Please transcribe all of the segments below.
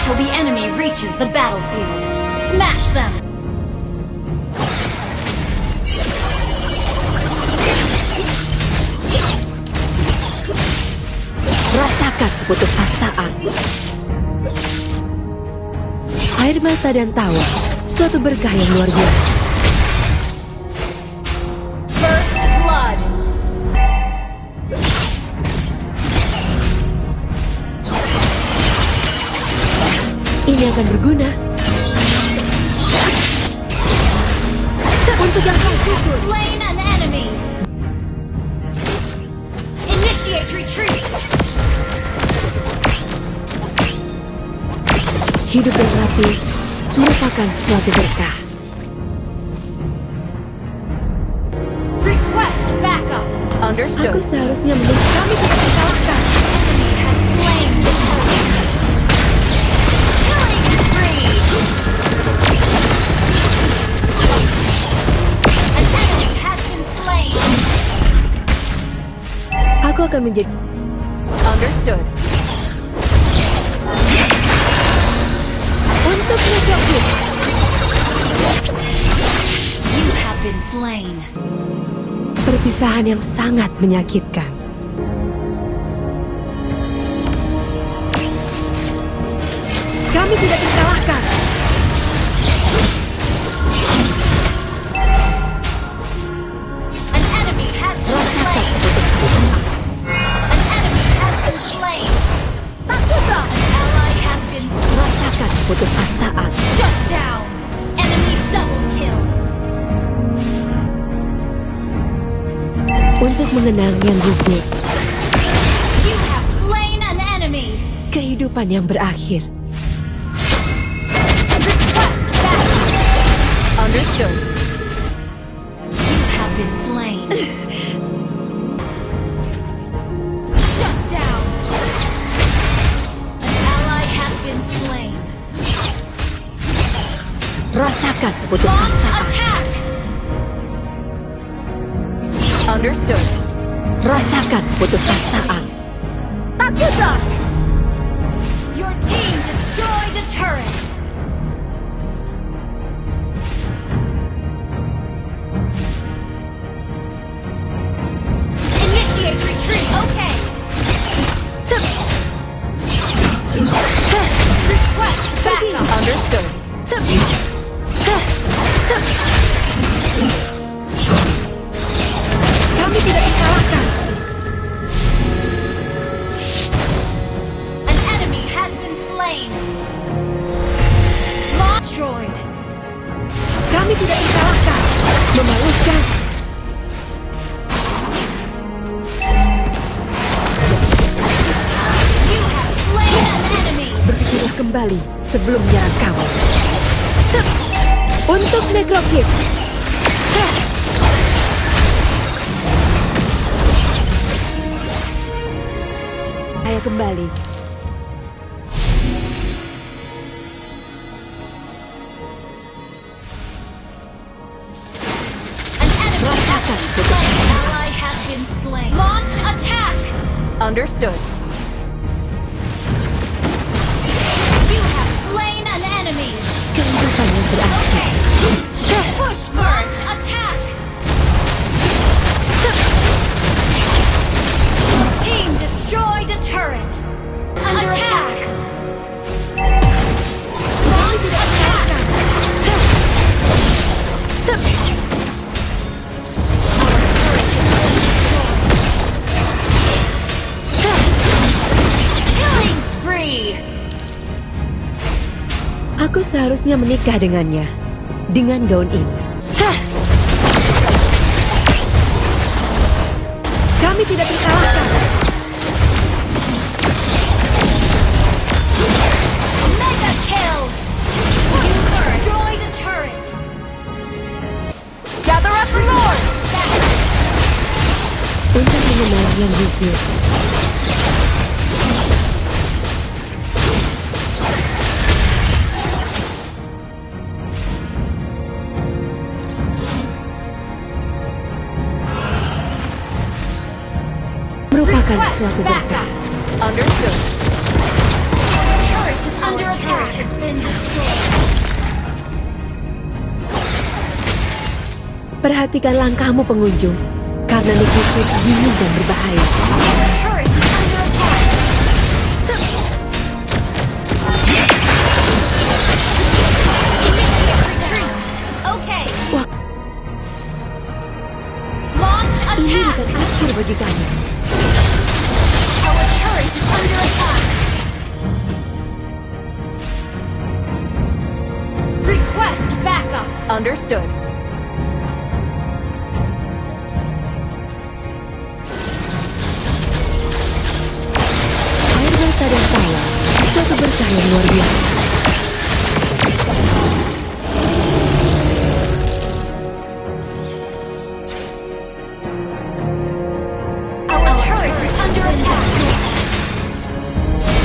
till the enemy reaches the battlefield. Smash them! Rasakan keputusasaan. Air mata dan tawa, suatu berkah yang luar biasa. First blood. Ini akan berguna untuk yang kau tuju. Slain an enemy. Initiate retreat. Hidup yang rapi merupakan suatu berkah. Request backup. Aku seharusnya menunggu. Kami tidak dikalahkan. Enemy has slain the turret. Killing spree. An enemy has been slain. Aku akan menjadi Understood. untuk Necrohit. You have been slain. Perpisahan yang sangat menyakitkan. Kami tidak terkalahkan. An enemy has been slain. An enemy has been slain. Takutlah. An ally has been slain. Rasakan keputusasaan. Shut down. Enemy double kill. Untuk mengenang yang gugur, You have slain an enemy. kehidupan yang berakhir. Request backup. Understood. You have been slain. Shut down. An ally has been slain. Rasakan Launch keputusasaan. attack. Understood. Rasakan keputusasaan. Takutlah. Your team destroyed a turret. Initiate retreat. Okay. Request backup. Understood. Kami tidak dikalahkan. An enemy has been slain. Destroyed. Kami tidak dikalahkan. Memalukan. You have slain an enemy. Berpikirlah kembali sebelum menyerang kamu. Untuk Necrohit. Ayo kembali. An enemy has been slain. Ally has been slain. Launch attack. Understood. You have slain an enemy. Kehidupan yang berakhir. Push launch attack. Team destroyed a turret. Under attack. Launch attack. Our turret has been destroyed. Killing spree. Aku seharusnya menikah dengannya. Dengan gaun ini. Kami tidak terkalahkan. Mega kill. You destroyed a turret. Gather up for more. Untuk mengenal yang gugur. Merupakan Request suatu berkah. backup. Understood. Turret is under attack. Has been destroyed. Perhatikan langkahmu pengunjung, karena Necrokeep dingin dan berbahaya. Our turret is under attack. Initiate retreat. Okay. Wah, Launch ini attack. bukan akhir bagi kami. Our turret is under attack. Request backup. Understood. Air mata dan tawa, suatu berkah yang luar biasa. Our turret is under attack.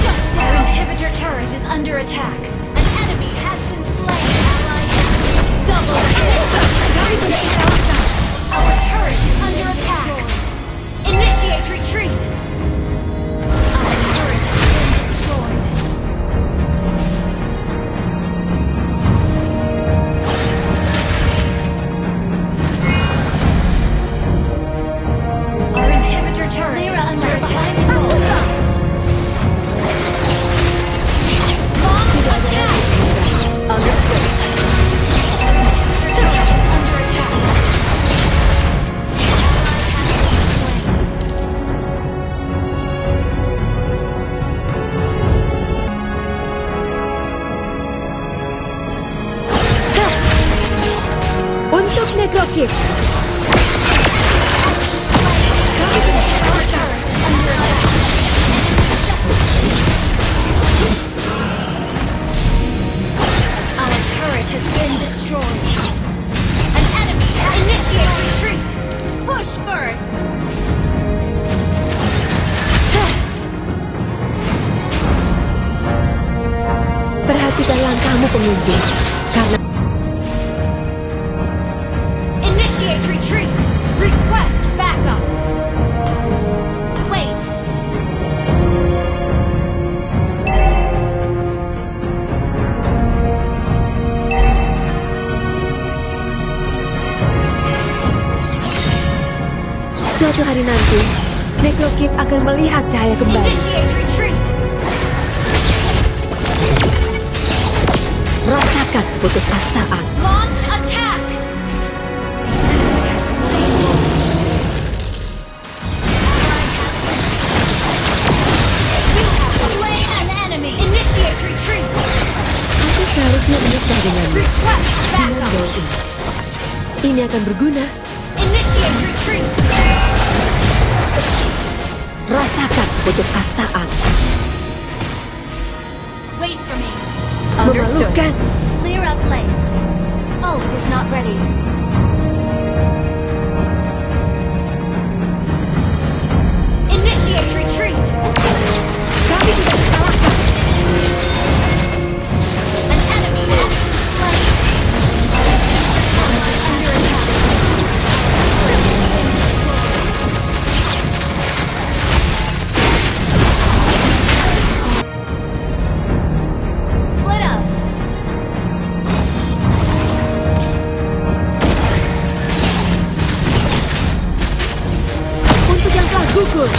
Shut down. Our inhibitor turret is under attack. An enemy has been slain. Ally has double kill. Our turret is under attack. Initiate retreat. Our turret has been destroyed. Our inhibitor turret is under attack. Launch attack. Understood. Our inhibitor turret is under attack. Untuk Necrokeep, Our turret is under attack. Our turret has been destroyed. An enemy has initiate retreat. Push first. perhatikan langkahmu pengunjung, karena Initiate retreat. Request backup. Wait. suatu hari nanti, Necrokeep akan melihat cahaya kembali. Initiate retreat. Rasakan putusasaan. Launch attack. The enemy has slain. Ally has been slain. You have slain an enemy. Initiate retreat. Aku seharusnya menikah denganmu. Request Dengan backup. gol ini. Ini akan berguna. Initiate retreat. Rasakan putusasaan. Wait for me. Understood. Memalukan. Clear up lanes. Ult is not ready. Initiate retreat. Kami tidak dikalahkan. An enemy has been slain. Ally under attack. Split up. Untuk yang telah gugur.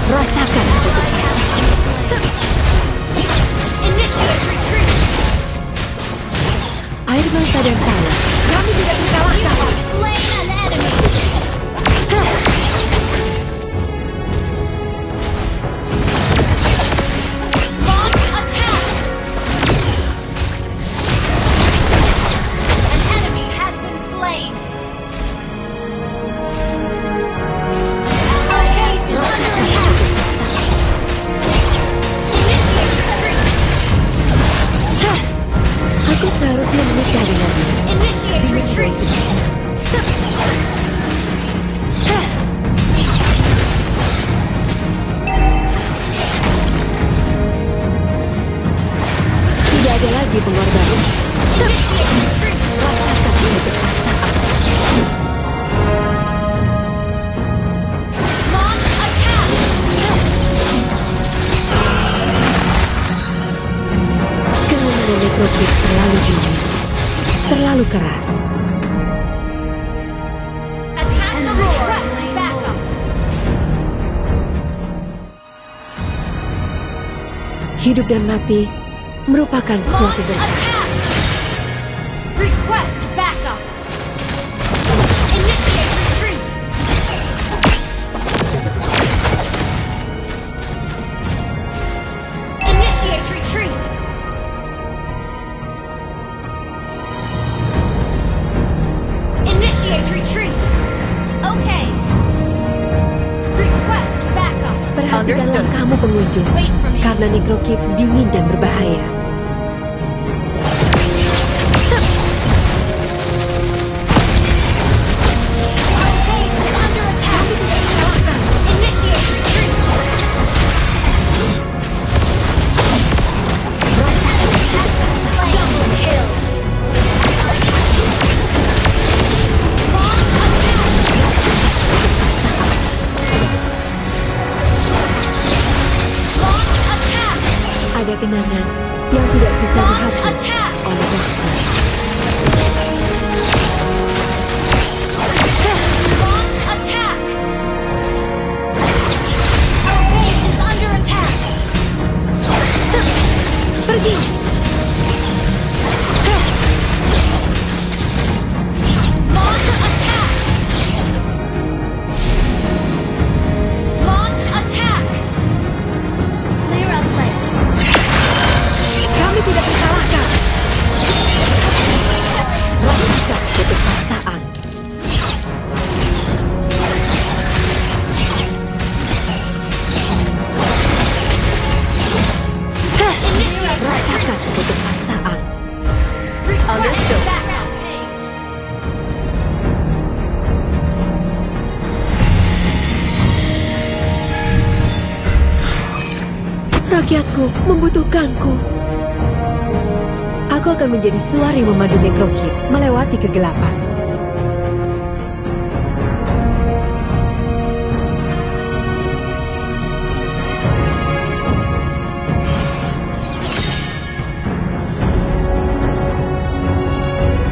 Rasakan putusasaan. Initiate retreat. Air mata dan tawa. Kami tidak You dikalahkan. have slain an enemy. Launch attack. An enemy has been slain. Ally base is under attack. Initiate retreat. Aku seharusnya menikah denganmu. Initiate retreat. Tidak ada lagi pengorbanan. Initiate retreat. Rasakan putusasaan. Necrokid terlalu dingin, terlalu keras. Attack the request backup. Hidup dan mati merupakan suatu Launch bentuk. attack. Request backup. Initiate retreat. Initiate retreat. Initiate retreat. Okay. Request backup. Perhatikan Understood. langkahmu pengunjung, Wait for me. karena Necrokid dingin dan berbahaya. Our base is under attack. Initiate retreat. An enemy has been slain. Double kill. Launch attack. Launch attack. Ada kenangan yang tidak bisa Launch dihapus attack. oleh waktu. Launch attack. Our base is under attack. Pergi! Launch attack. Launch attack. Clear up land. Kami tidak terkalahkan. Rasakan kebesaran. Initiate Rasakan kebesaran. Understood. Background page. Rakyatku membutuhkanku. Aku akan menjadi suara yang memandu Necrokid melewati kegelapan.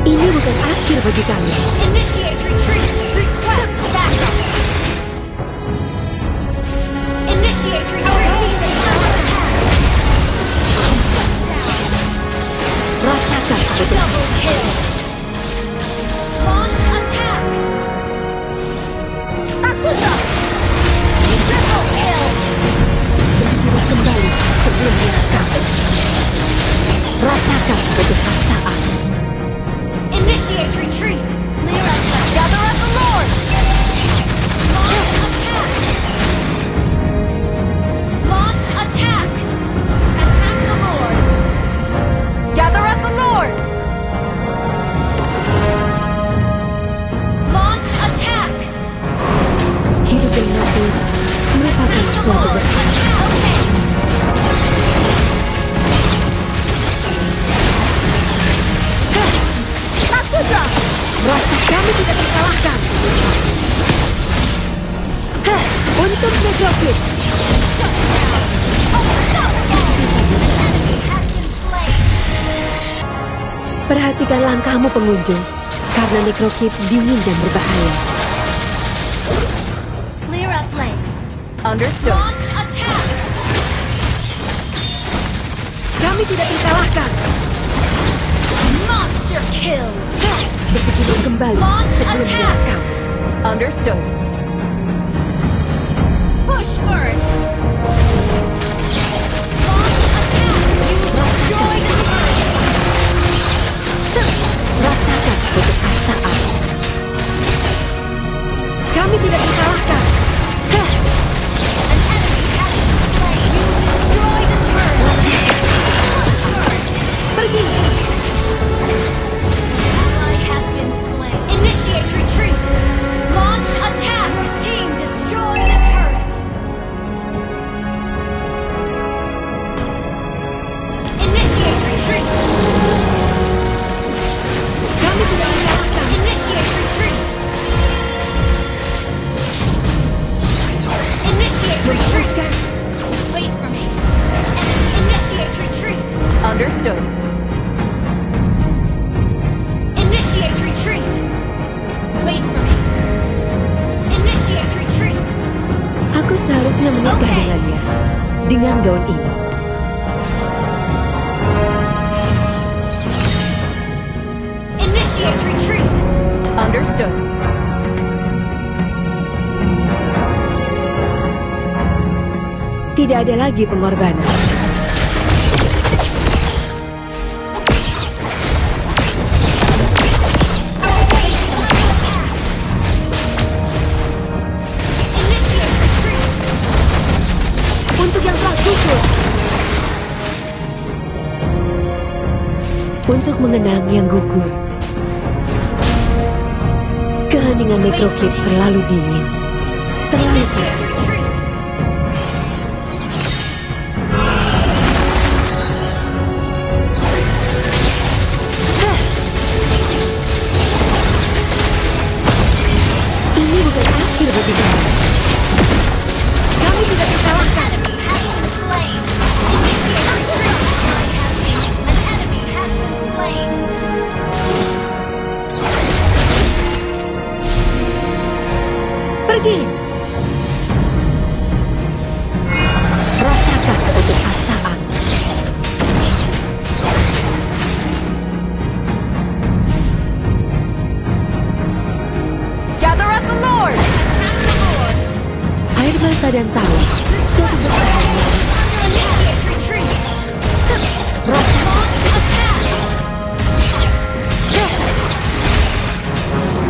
Ini bukan akhir bagi kami. Initiate retreat. Request backup. Initiate retreat. Our base is under attack. Rasakan kebesaran. Double kill. Launch attack. Akusa. Triple kill. Berjiwa kembali sebelum merekam. Rasakan kebesaran. Initiate retreat. Clear up land. Gather up the Lord. Launch attack. Launch attack. Attack the Lord. Gather up the Lord. Launch attack. Hidup dan mati merupakan suatu bentuk. Rasa kami tidak terkalahkan. Untuk Necrokid. Perhatikan langkahmu pengunjung, karena Necrokid dingin dan berbahaya. Clear up lanes. Understood. Launch attack. Kami tidak terkalahkan. Monster kill. Berjiwa kembali Launch sebelum attack. merekam. Understood. Push first. Launch attack. You destroy the turret. Rasakan kebesaran. Kami tidak terkalahkan. An enemy has been slain. You destroy the turret. Pergi. Ally has been slain. Initiate retreat. Launch attack. Your team destroy the turret. Initiate retreat. Kami tidak terkalahkan. Initiate retreat. Initiate retreat. Wait for me. Initiate retreat. Understood. ini. Initiate retreat. Understood. Tidak ada lagi pengorbanan. Our base is under attack. Initiate retreat. Untuk yang telah gugur. Untuk mengenang yang gugur. Keheningan Necrokit terlalu dingin. Terlalu Initiate keras. retreat. Ini bukan akhir bagi kami. Kami tidak terkalahkan. Enemy has been slain. Initiate retreat. An enemy has been slain. Pergi. Rasakan keputusasaan. Gather at the Lord! Attack the Lord. Air mata dan tawa. Suatu bertahan. Initiate retreat. Launch attack.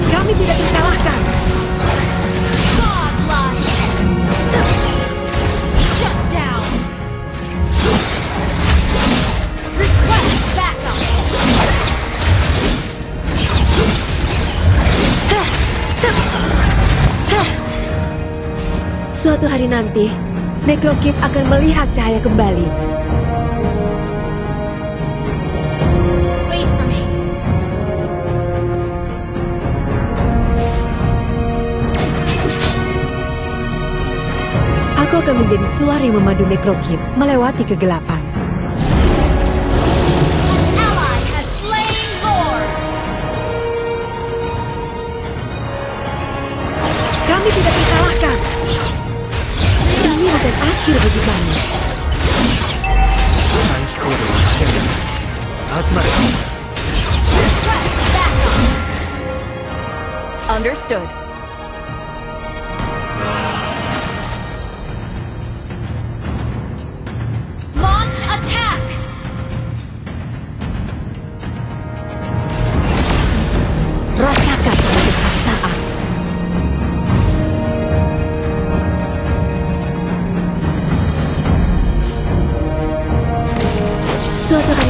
Kami tidak terkalahkan. Godlike. Shut down. Request backup. Suatu hari nanti, Necrokit akan melihat cahaya kembali. Wait for me. Aku akan menjadi suara yang memandu Necrokit melewati kegelapan. Ally has slain Lord. Kami tidak terkalahkan. Ini bukan akhir bagi kami. 短期行動は危険だ。集まれ。 Request backup. Understood. Launch attack. Rasakan keputusasaan. Suatu hari